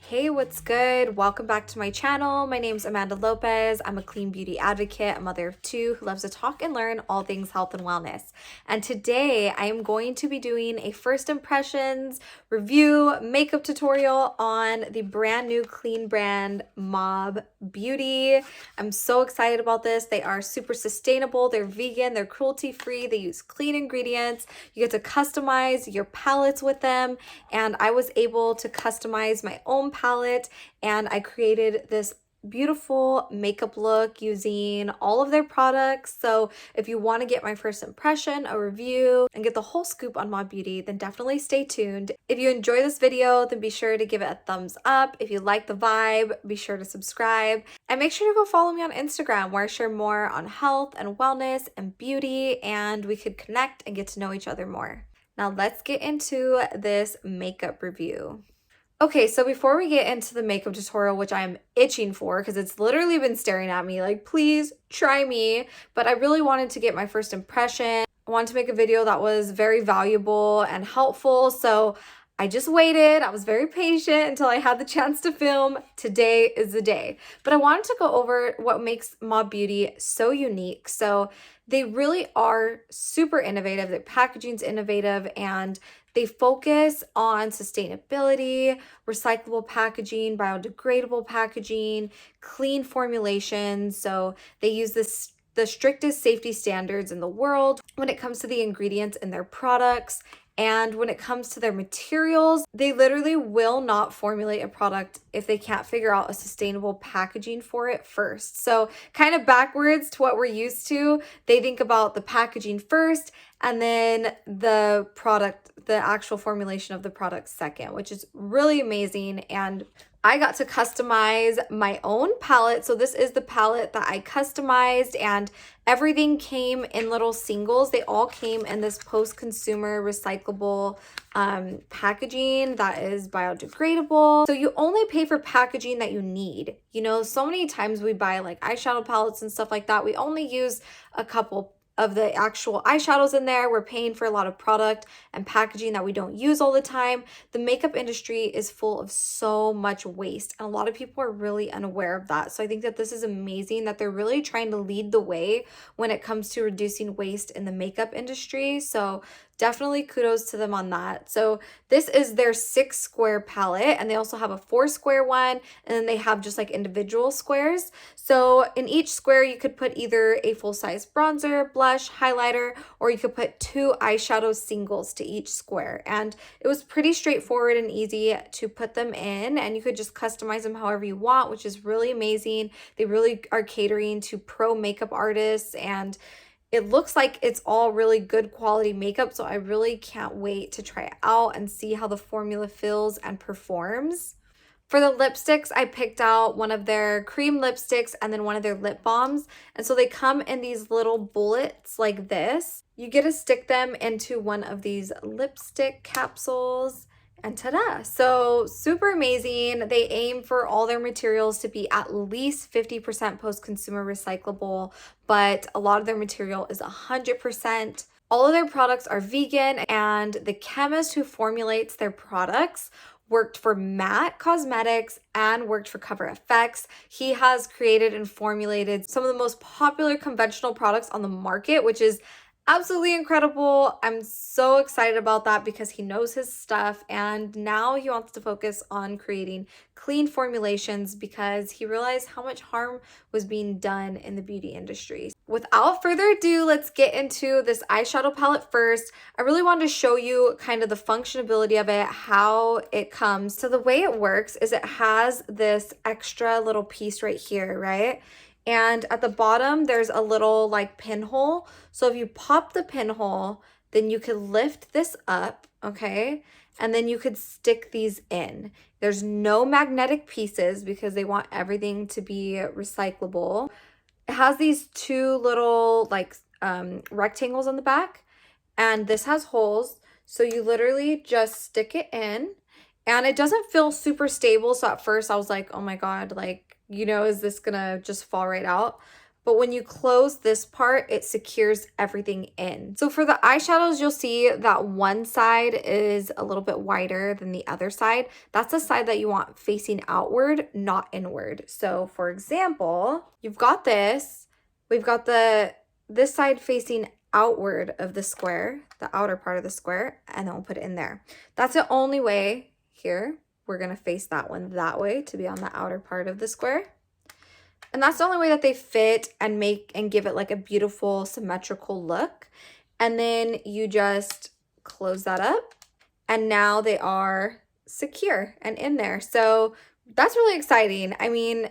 Hey, what's good? Welcome back to my channel. My name's Amanda Lopez. I'm a clean beauty advocate, a mother of two who loves to talk and learn all things health and wellness. And today I am going to be doing a first impressions review makeup tutorial on the brand new clean brand Mob Beauty. I'm so excited about this. They are super sustainable, they're vegan, they're cruelty free, they use clean ingredients. You get to customize your palettes with them, and I was able to customize my own palette, and I created this beautiful makeup look using all of their products. So if you want to get my first impression, a review, and get the whole scoop on Mob Beauty, then definitely stay tuned. If you enjoy this video, then be sure to give it a thumbs up. If you like the vibe, be sure to subscribe, and make sure to go follow me on Instagram, where I share more on health and wellness and beauty, and we could connect and get to know each other more. Now let's get into this makeup review. Okay, so before we get into the makeup tutorial, which I'm itching for because it's literally been staring at me like, please try me, but I really wanted to get my first impression. I wanted to make a video that was very valuable and helpful, so I just waited. I was very patient until I had the chance to film. Today is the day. But I wanted to go over what makes Mob Beauty so unique. So they really are super innovative. Their packaging's innovative, and they focus on sustainability, recyclable packaging, biodegradable packaging, clean formulations. So they use the strictest safety standards in the world when it comes to the ingredients in their products. And when it comes to their materials, they literally will not formulate a product if they can't figure out a sustainable packaging for it first. So kind of backwards to what we're used to. They think about the packaging first and then the product, the actual formulation of the product second, which is really amazing. And I got to customize my own palette. So this is the palette that I customized, and everything came in little singles. They all came in this post-consumer recyclable packaging that is biodegradable. So you only pay for packaging that you need. You know, so many times we buy like eyeshadow palettes and stuff like that. We only use a couple of the actual eyeshadows in there. We're paying for a lot of product and packaging that we don't use all the time. The makeup industry is full of so much waste, and a lot of people are really unaware of that. So I think that this is amazing that they're really trying to lead the way when it comes to reducing waste in the makeup industry. So definitely kudos to them on that. So this is their 6 square palette, and they also have a 4 square one, and then they have just like individual squares. So in each square, you could put either a full-size bronzer, blush, highlighter, or you could put 2 eyeshadow singles to each square. And it was pretty straightforward and easy to put them in, and you could just customize them however you want, which is really amazing. They really are catering to pro makeup artists, and it looks like it's all really good quality makeup, so I really can't wait to try it out and see how the formula feels and performs. For the lipsticks, I picked out one of their cream lipsticks and then one of their lip balms. And so they come in these little bullets like this. You get to stick them into one of these lipstick capsules, and ta-da! So super amazing. They aim for all their materials to be at least 50% post-consumer recyclable, but a lot of their material is 100%. All of their products are vegan, and the chemist who formulates their products worked for Matte Cosmetics and worked for Cover FX. He has created and formulated some of the most popular conventional products on the market, which is absolutely incredible. I'm so excited about that because he knows his stuff, and now he wants to focus on creating clean formulations because he realized how much harm was being done in the beauty industry. Without further ado, let's get into this eyeshadow palette first. I really wanted to show you kind of the functionality of it, how it comes. So the way it works is it has this extra little piece right here, right? And at the bottom, there's a little like pinhole. So if you pop the pinhole, then you could lift this up, okay? And then you could stick these in. There's no magnetic pieces because they want everything to be recyclable. It has these 2 little like rectangles on the back, and this has holes. So you literally just stick it in, and it doesn't feel super stable. So at first I was like, oh my God, like, you know, is this gonna just fall right out? but when you close this part, it secures everything in. So for the eyeshadows, you'll see that one side is a little bit wider than the other side. That's the side that you want facing outward, not inward. So for example, you've got this, we've got this side facing outward of the square, the outer part of the square, and then we'll put it in there. That's the only way here. We're gonna face that one that way to be on the outer part of the square. And that's the only way that they fit and make and give it like a beautiful symmetrical look. And then you just close that up and now they are secure and in there. So that's really exciting. I mean,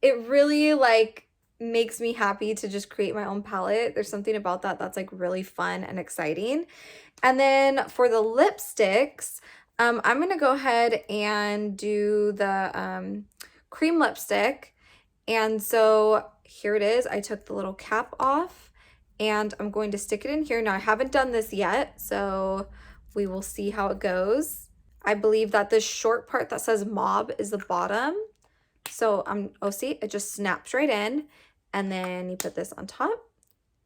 it really like makes me happy to just create my own palette. There's something about that that's like really fun and exciting. And then for the lipsticks, I'm gonna go ahead and do the cream lipstick. And so here it is. I took the little cap off and I'm going to stick it in here. Now I haven't done this yet, so we will see how it goes. I believe that this short part that says mauve is the bottom. So oh, see, it just snaps right in. And then you put this on top.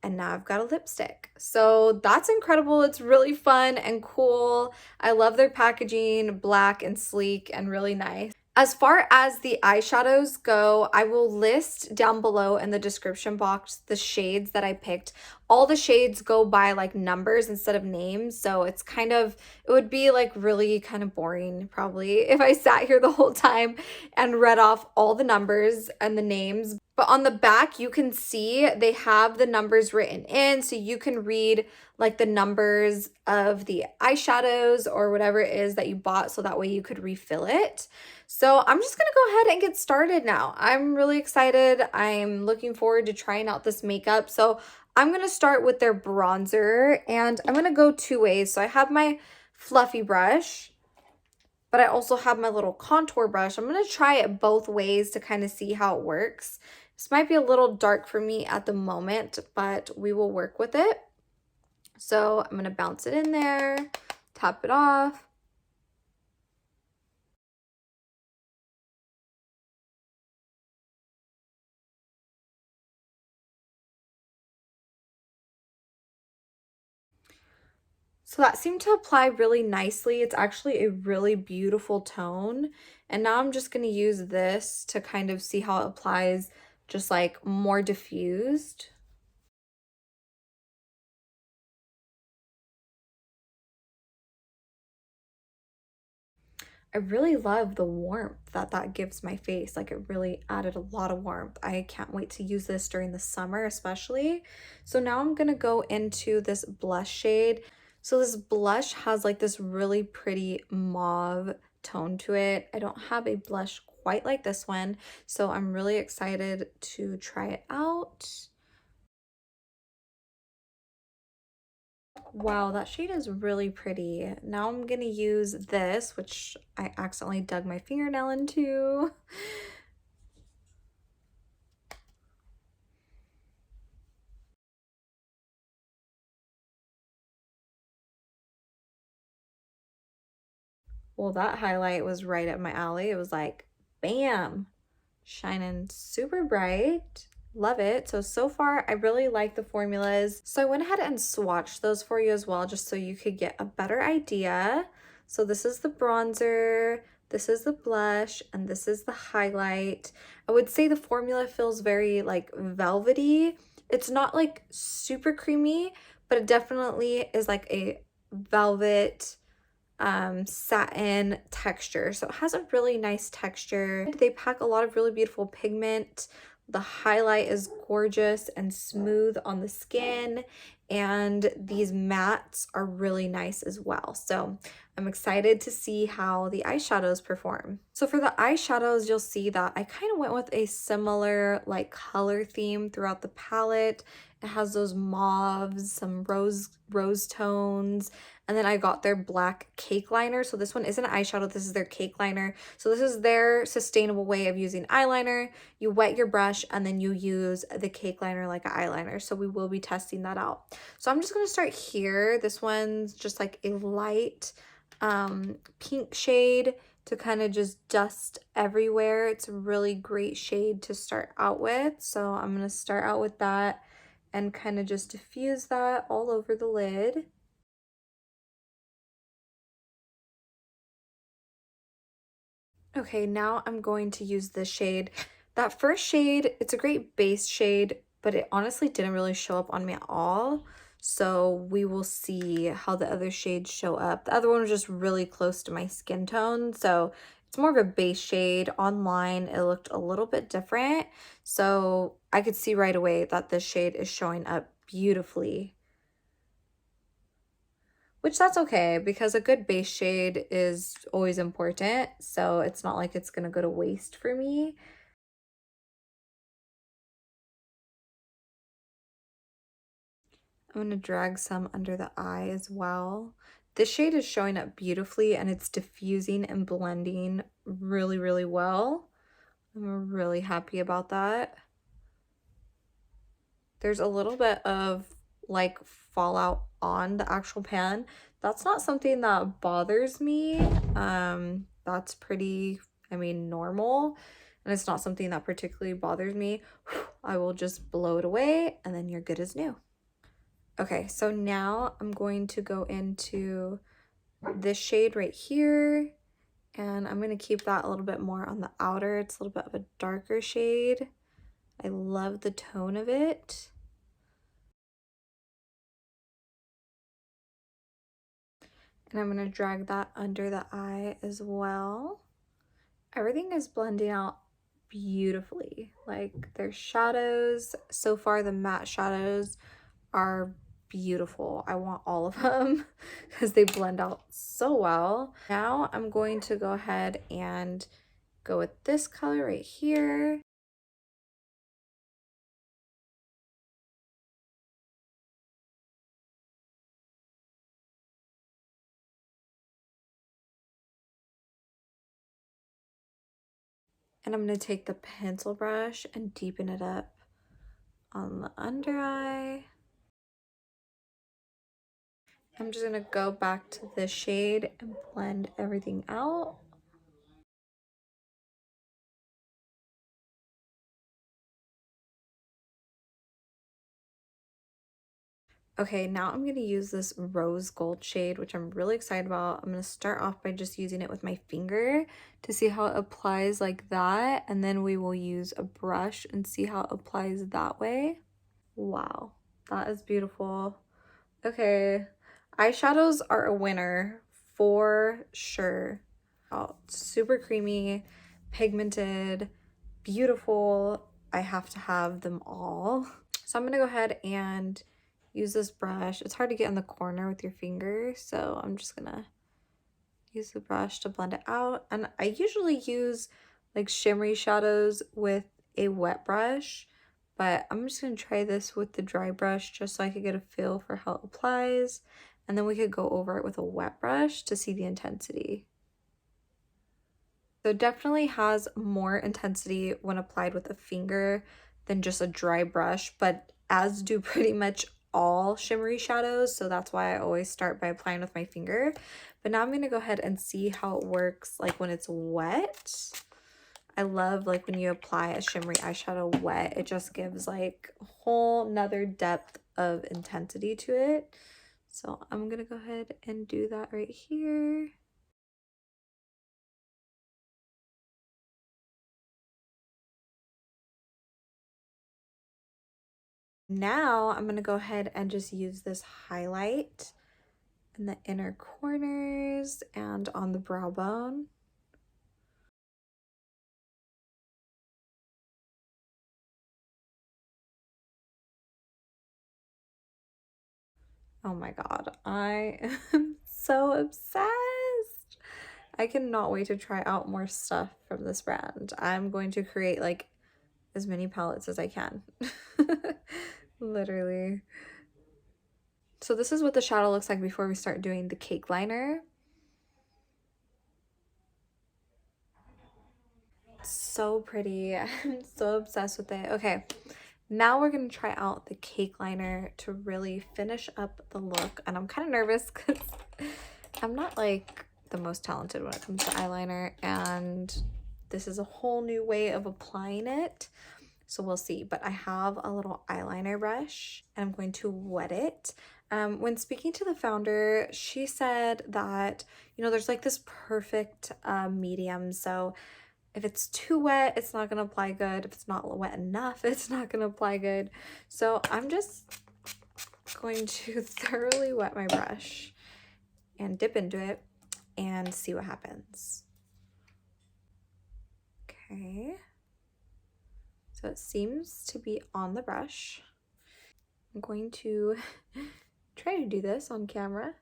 And now I've got a lipstick. So that's incredible. It's really fun and cool. I love their packaging, black and sleek and really nice. As far as the eyeshadows go, I will list down below in the description box the shades that I picked. All the shades go by like numbers instead of names. So it's kind of, it would be like really kind of boring probably if I sat here the whole time and read off all the numbers and the names. But on the back, you can see they have the numbers written in, so you can read like the numbers of the eyeshadows or whatever it is that you bought, so that way you could refill it. So I'm just gonna go ahead and get started now. I'm really excited. I'm looking forward to trying out this makeup. So I'm gonna start with their bronzer, and I'm gonna go two ways. So I have my fluffy brush, but I also have my little contour brush. I'm gonna try it both ways to kind of see how it works. This might be a little dark for me at the moment, but we will work with it. So I'm gonna bounce it in there, tap it off. So that seemed to apply really nicely. It's actually a really beautiful tone. And now I'm just gonna use this to kind of see how it applies, just like more diffused. I really love the warmth that that gives my face. Like it really added a lot of warmth. I can't wait to use this during the summer especially. So now I'm gonna go into this blush shade. So this blush has like this really pretty mauve tone to it. I don't have a blush quite like this one, so I'm really excited to try it out. Wow, that shade is really pretty. Now I'm gonna use this, which I accidentally dug my fingernail into. Well, that highlight was right up my alley. It was like, bam, shining super bright. Love it. So far, I really like the formulas. So I went ahead and swatched those for you as well, just so you could get a better idea. So this is the bronzer, this is the blush, and this is the highlight. I would say the formula feels very like velvety. It's not like super creamy, but it definitely is like a velvet satin texture. So it has a really nice texture. They pack a lot of really beautiful pigment. The highlight is gorgeous and smooth on the skin, and these mattes are really nice as well. So I'm excited to see how the eyeshadows perform. So for the eyeshadows, you'll see that I kind of went with a similar like color theme throughout the palette. It has those mauves, some rose tones, and then I got their black cake liner. So this one isn't an eyeshadow, this is their cake liner. So this is their sustainable way of using eyeliner. You wet your brush and then you use the cake liner like an eyeliner. So we will be testing that out. So I'm just gonna start here. This one's just like a light pink shade to kind of just dust everywhere. It's a really great shade to start out with. So I'm going to start out with that and kind of just diffuse that all over the lid. Okay, now I'm going to use this shade. That first shade, it's a great base shade, but it honestly didn't really show up on me at all. So we will see how the other shades show up. The other one was just really close to my skin tone, so it's more of a base shade. Online, it looked a little bit different. So I could see right away that this shade is showing up beautifully. Which that's okay, because a good base shade is always important, so it's not like it's gonna go to waste for me. I'm gonna drag some under the eye as well. This shade is showing up beautifully and it's diffusing and blending really, really well. I'm really happy about that. There's a little bit of like fallout on the actual pan. That's not something that bothers me. That's pretty, I mean, normal. And it's not something that particularly bothers me. I will just blow it away and then you're good as new. Okay, so now I'm going to go into this shade right here, and I'm going to keep that a little bit more on the outer. It's a little bit of a darker shade. I love the tone of it. And I'm going to drag that under the eye as well. Everything is blending out beautifully. Like, there's shadows. So far, the matte shadows are beautiful. I want all of them because they blend out so well. Now I'm going to go ahead and go with this color right here. And I'm going to take the pencil brush and deepen it up on the under eye. I'm just going to go back to this shade and blend everything out. Okay, now I'm going to use this rose gold shade, which I'm really excited about. I'm going to start off by just using it with my finger to see how it applies like that. And then we will use a brush and see how it applies that way. Wow, that is beautiful. Okay, eyeshadows are a winner for sure. Oh, super creamy, pigmented, beautiful. I have to have them all. So I'm gonna go ahead and use this brush. It's hard to get in the corner with your finger, so I'm just gonna use the brush to blend it out. And I usually use like shimmery shadows with a wet brush, but I'm just gonna try this with the dry brush just so I could get a feel for how it applies. And then we could go over it with a wet brush to see the intensity. So it definitely has more intensity when applied with a finger than just a dry brush, but as do pretty much all shimmery shadows, so that's why I always start by applying with my finger. But now I'm going to go ahead and see how it works like when it's wet. I love like when you apply a shimmery eyeshadow wet, it just gives like a whole nother depth of intensity to it. So I'm going to go ahead and do that right here. Now I'm going to go ahead and just use this highlight in the inner corners and on the brow bone. Oh my god, I am so obsessed. I cannot wait to try out more stuff from this brand. I'm going to create like as many palettes as I can. Literally. So this is what the shadow looks like before we start doing the cake liner. So pretty. I'm so obsessed with it. Okay, now we're gonna try out the cake liner to really finish up the look. And I'm kind of nervous because I'm not like the most talented when it comes to eyeliner, and this is a whole new way of applying it. So we'll see. But I have a little eyeliner brush and I'm going to wet it. When speaking to the founder, she said that, you know, there's like this perfect medium. So if it's too wet, it's not going to apply good. If it's not wet enough, it's not going to apply good. So I'm just going to thoroughly wet my brush and dip into it and see what happens. Okay. So it seems to be on the brush. I'm going to try to do this on camera.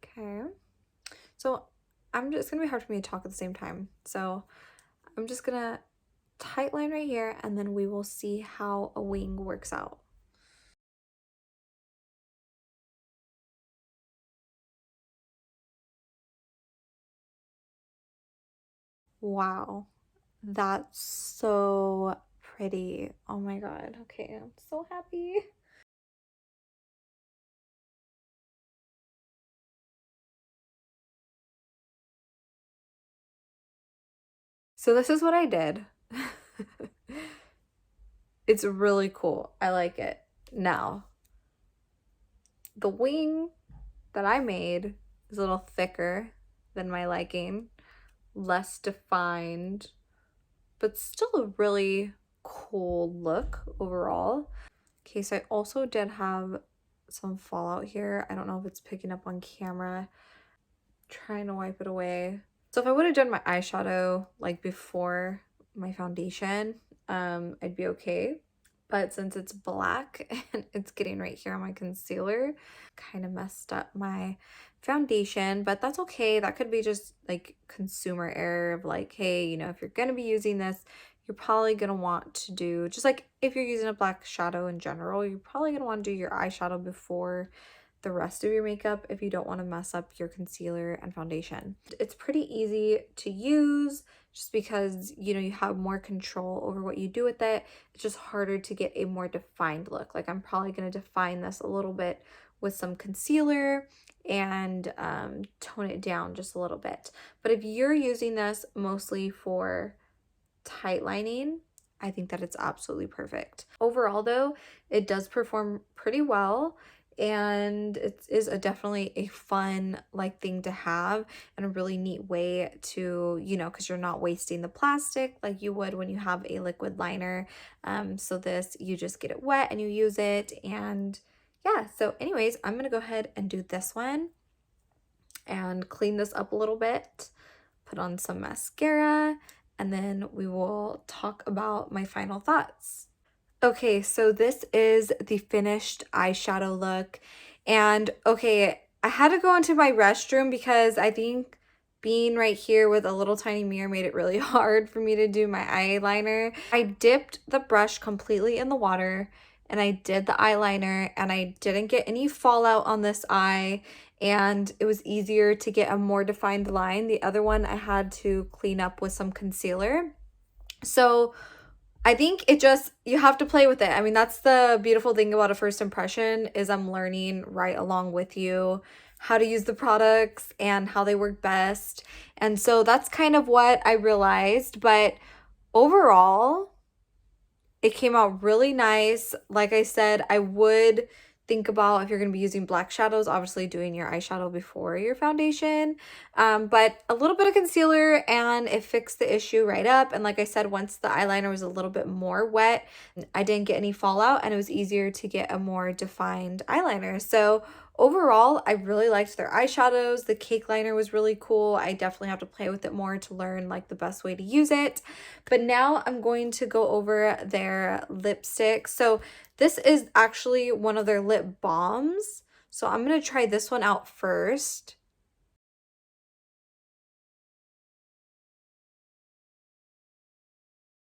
Okay. So it's gonna be hard for me to talk at the same time. So I'm just gonna tight line right here and then we will see how a wing works out. Wow, that's so pretty. Oh my God. Okay, I'm so happy. So this is what I did. It's really cool. I like it. Now, the wing that I made is a little thicker than my liking, less defined, but still a really cool look overall. Okay, so I also did have some fallout here. I don't know if it's picking up on camera. Trying to wipe it away. So if I would have done my eyeshadow like before my foundation, I'd be okay. But since it's black and it's getting right here on my concealer, kind of messed up my foundation, but that's okay. That could be just like consumer error of like, hey, you know, if you're going to be using this, you're probably going to want to do, just like if you're using a black shadow in general, you're probably going to want to do your eyeshadow before the rest of your makeup if you don't want to mess up your concealer and foundation. It's pretty easy to use just because, you know, you have more control over what you do with it. It's just harder to get a more defined look. Like I'm probably going to define this a little bit with some concealer and tone it down just a little bit. But if you're using this mostly for tight lining, I think that it's absolutely perfect. Overall though, it does perform pretty well and it is definitely a fun like thing to have and a really neat way to, you know, because you're not wasting the plastic like you would when you have a liquid liner. So this, you just get it wet and you use it. And yeah, so anyways, I'm gonna go ahead and do this one and clean this up a little bit, put on some mascara, and then we will talk about my final thoughts. Okay, so this is the finished eyeshadow look. And okay, I had to go into my restroom because I think being right here with a little tiny mirror made it really hard for me to do my eyeliner. I dipped the brush completely in the water and I did the eyeliner and I didn't get any fallout on this eye and it was easier to get a more defined line. The other one I had to clean up with some concealer. So I think it just, you have to play with it. I mean, that's the beautiful thing about a first impression is I'm learning right along with you how to use the products and how they work best. And so that's kind of what I realized. But overall, it came out really nice. Like I said, I would think about if you're going to be using black shadows, obviously doing your eyeshadow before your foundation. But a little bit of concealer and it fixed the issue right up. And like I said, once the eyeliner was a little bit more wet, I didn't get any fallout and it was easier to get a more defined eyeliner. So overall, I really liked their eyeshadows. The cake liner was really cool. I definitely have to play with it more to learn like the best way to use it. But now I'm going to go over their lipstick. So this is actually one of their lip balms. So I'm going to try this one out first.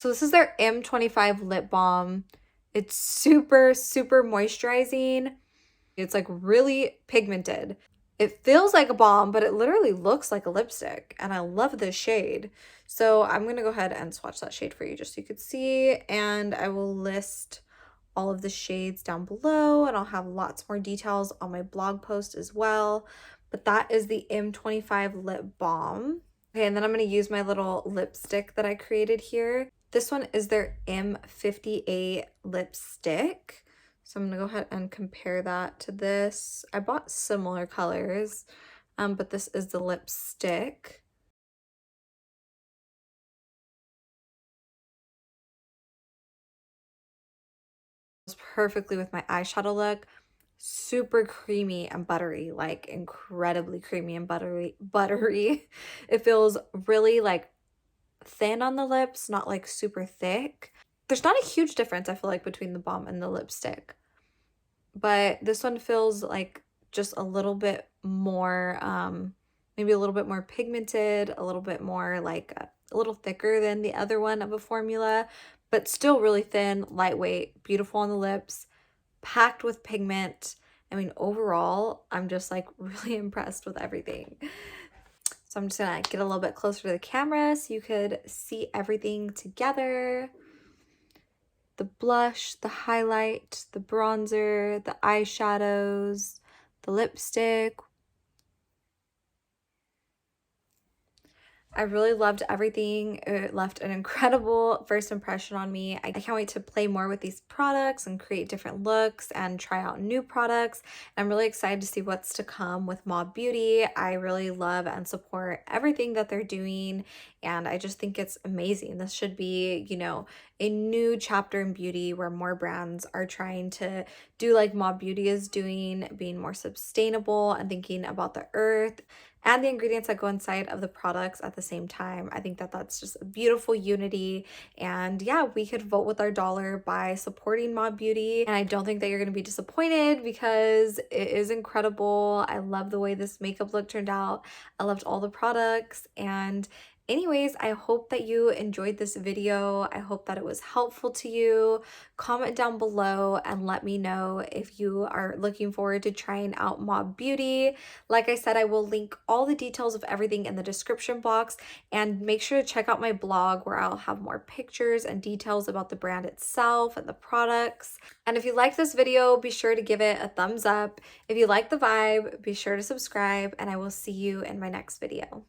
So this is their M25 lip balm. It's super, super moisturizing. It's like really pigmented. It feels like a balm, but it literally looks like a lipstick. And I love this shade. So I'm going to go ahead and swatch that shade for you just so you could see. And I will list all of the shades down below, and I'll have lots more details on my blog post as well. But that is the M25 lip balm. Okay, and then I'm going to use my little lipstick that I created here. This one is their M58 lipstick. So I'm going to go ahead and compare that to this. I bought similar colors, but this is the lipstick. Perfectly with my eyeshadow look. Super creamy and buttery, like incredibly creamy and buttery. It feels really like thin on the lips, not like super thick. There's not a huge difference, I feel like, between the balm and the lipstick, but this one feels like just a little bit more maybe a little bit more pigmented, a little bit more like a little thicker than the other one of a formula, but still really thin, lightweight, beautiful on the lips, packed with pigment. I mean, overall, I'm just like really impressed with everything. So I'm just gonna get a little bit closer to the camera so you could see everything together. The blush, the highlight, the bronzer, the eyeshadows, the lipstick. I really loved everything. It left an incredible first impression on me. I can't wait to play more with these products and create different looks and try out new products. I'm really excited to see what's to come with Mob Beauty. I really love and support everything that they're doing, and I just think it's amazing. This should be, you know, a new chapter in beauty where more brands are trying to do like Mob Beauty is doing, being more sustainable and thinking about the earth and the ingredients that go inside of the products at the same time. I think that that's just a beautiful unity. And yeah, we could vote with our dollar by supporting Mob Beauty. And I don't think that you're going to be disappointed because it is incredible. I love the way this makeup look turned out. I loved all the products. And anyways, I hope that you enjoyed this video. I hope that it was helpful to you. Comment down below and let me know if you are looking forward to trying out Mob Beauty. Like I said, I will link all the details of everything in the description box, and make sure to check out my blog where I'll have more pictures and details about the brand itself and the products. And if you like this video, be sure to give it a thumbs up. If you like the vibe, be sure to subscribe, and I will see you in my next video.